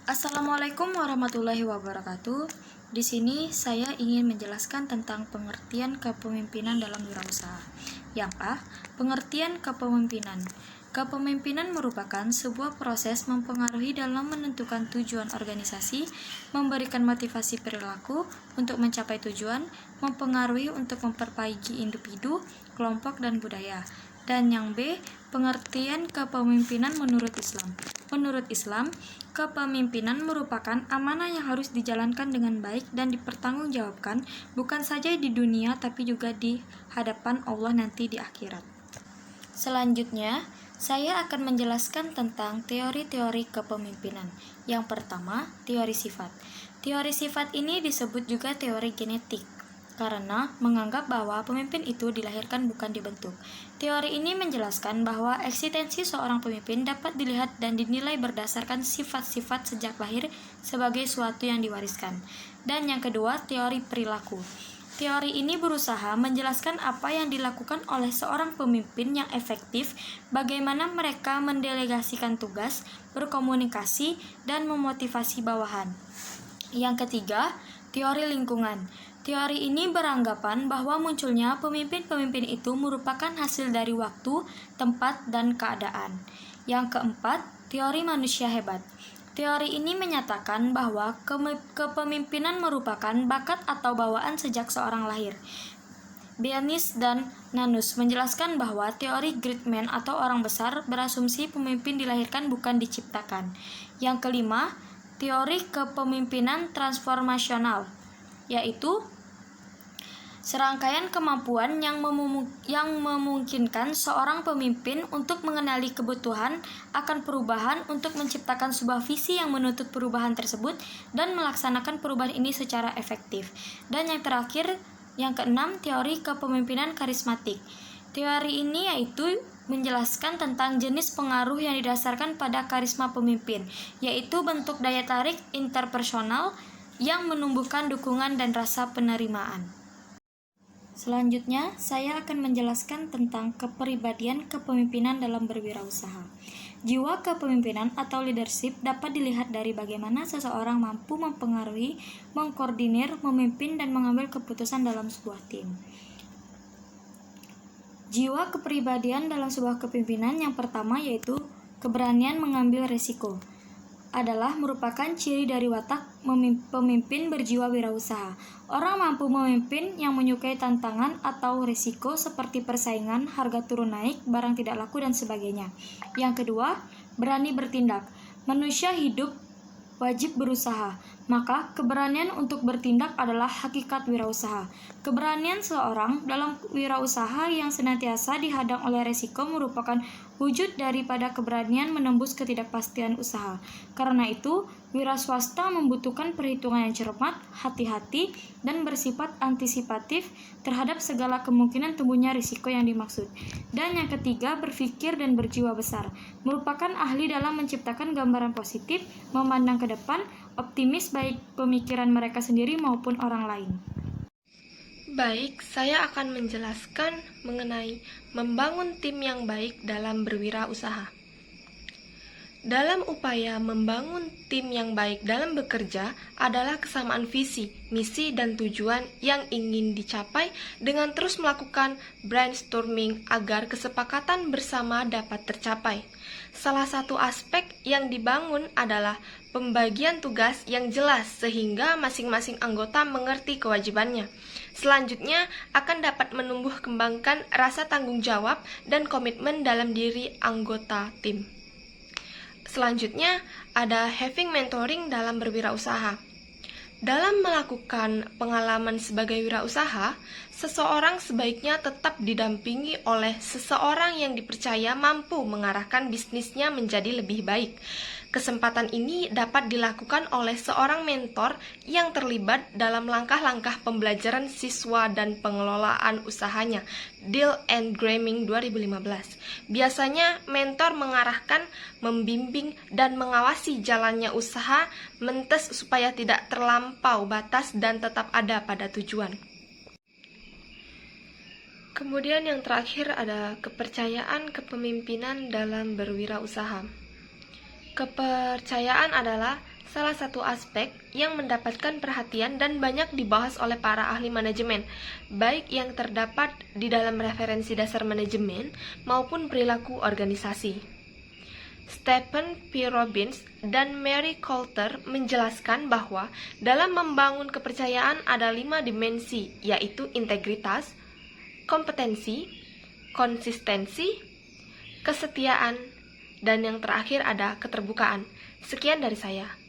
Assalamualaikum warahmatullahi wabarakatuh. Di sini saya ingin menjelaskan tentang pengertian kepemimpinan dalam wirausaha. Yang A, pengertian kepemimpinan. Kepemimpinan merupakan sebuah proses mempengaruhi dalam menentukan tujuan organisasi, memberikan motivasi perilaku untuk mencapai tujuan, mempengaruhi untuk memperbaiki individu, kelompok, dan budaya. Dan yang B, pengertian kepemimpinan menurut Islam. Menurut Islam, kepemimpinan merupakan amanah yang harus dijalankan dengan baik dan dipertanggungjawabkan bukan saja di dunia tapi juga di hadapan Allah nanti di akhirat. Selanjutnya, saya akan menjelaskan tentang teori-teori kepemimpinan. Yang pertama, teori sifat. Teori sifat ini disebut juga teori genetik, karena menganggap bahwa pemimpin itu dilahirkan bukan dibentuk. Teori ini menjelaskan bahwa eksistensi seorang pemimpin dapat dilihat dan dinilai berdasarkan sifat-sifat sejak lahir sebagai suatu yang diwariskan. Dan yang kedua, teori perilaku. Teori ini berusaha menjelaskan apa yang dilakukan oleh seorang pemimpin yang efektif, bagaimana mereka mendelegasikan tugas, berkomunikasi, dan memotivasi bawahan. Yang ketiga, teori lingkungan. Teori ini beranggapan bahwa munculnya pemimpin-pemimpin itu merupakan hasil dari waktu, tempat, dan keadaan. Yang keempat, teori manusia hebat. Teori ini menyatakan bahwa kepemimpinan merupakan bakat atau bawaan sejak seorang lahir. Bernays dan Nanus menjelaskan bahwa teori great man atau orang besar berasumsi pemimpin dilahirkan bukan diciptakan. Yang kelima, teori kepemimpinan transformasional, yaitu serangkaian kemampuan yang memungkinkan seorang pemimpin untuk mengenali kebutuhan akan perubahan untuk menciptakan sebuah visi yang menuntut perubahan tersebut dan melaksanakan perubahan ini secara efektif. Dan yang terakhir, yang keenam, teori kepemimpinan karismatik. Teori ini yaitu menjelaskan tentang jenis pengaruh yang didasarkan pada karisma pemimpin, yaitu bentuk daya tarik interpersonal yang menumbuhkan dukungan dan rasa penerimaan. Selanjutnya, saya akan menjelaskan tentang kepribadian kepemimpinan dalam berwirausaha. Jiwa kepemimpinan atau leadership dapat dilihat dari bagaimana seseorang mampu mempengaruhi, mengkoordinir, memimpin, dan mengambil keputusan dalam sebuah tim. Jiwa kepribadian dalam sebuah kepemimpinan yang pertama yaitu keberanian mengambil risiko adalah merupakan ciri dari watak pemimpin berjiwa wirausaha. Orang mampu memimpin yang menyukai tantangan atau risiko seperti persaingan, harga turun naik, barang tidak laku, dan sebagainya. Yang kedua, berani bertindak. Manusia hidup wajib berusaha, maka keberanian untuk bertindak adalah hakikat wirausaha. Keberanian seorang dalam wirausaha yang senantiasa dihadang oleh risiko merupakan wujud daripada keberanian menembus ketidakpastian usaha. Karena itu, wira swasta membutuhkan perhitungan yang cermat, hati-hati, dan bersifat antisipatif terhadap segala kemungkinan tumbuhnya risiko yang dimaksud. Dan yang ketiga, berpikir dan berjiwa besar, merupakan ahli dalam menciptakan gambaran positif, memandang ke depan, optimis baik pemikiran mereka sendiri maupun orang lain. Baik, saya akan menjelaskan mengenai membangun tim yang baik dalam berwirausaha. Dalam upaya membangun tim yang baik dalam bekerja adalah kesamaan visi, misi, dan tujuan yang ingin dicapai dengan terus melakukan brainstorming agar kesepakatan bersama dapat tercapai. Salah satu aspek yang dibangun adalah pembagian tugas yang jelas sehingga masing-masing anggota mengerti kewajibannya. Selanjutnya akan dapat menumbuh kembangkan rasa tanggung jawab dan komitmen dalam diri anggota tim. Selanjutnya, ada having mentoring dalam berwirausaha. Dalam melakukan pengalaman sebagai wirausaha, seseorang sebaiknya tetap didampingi oleh seseorang yang dipercaya mampu mengarahkan bisnisnya menjadi lebih baik. Kesempatan ini dapat dilakukan oleh seorang mentor yang terlibat dalam langkah-langkah pembelajaran siswa dan pengelolaan usahanya. Deal and Graming 2015. Biasanya mentor mengarahkan, membimbing, dan mengawasi jalannya usaha mentes supaya tidak terlampau batas dan tetap ada pada tujuan. Kemudian yang terakhir ada kepercayaan kepemimpinan dalam berwirausaha. Kepercayaan adalah salah satu aspek yang mendapatkan perhatian dan banyak dibahas oleh para ahli manajemen, baik yang terdapat di dalam referensi dasar manajemen maupun perilaku organisasi. Stephen P. Robbins dan Mary Coulter menjelaskan bahwa dalam membangun kepercayaan ada 5 dimensi, yaitu integritas, kompetensi, konsistensi, kesetiaan, dan yang terakhir ada keterbukaan. Sekian dari saya.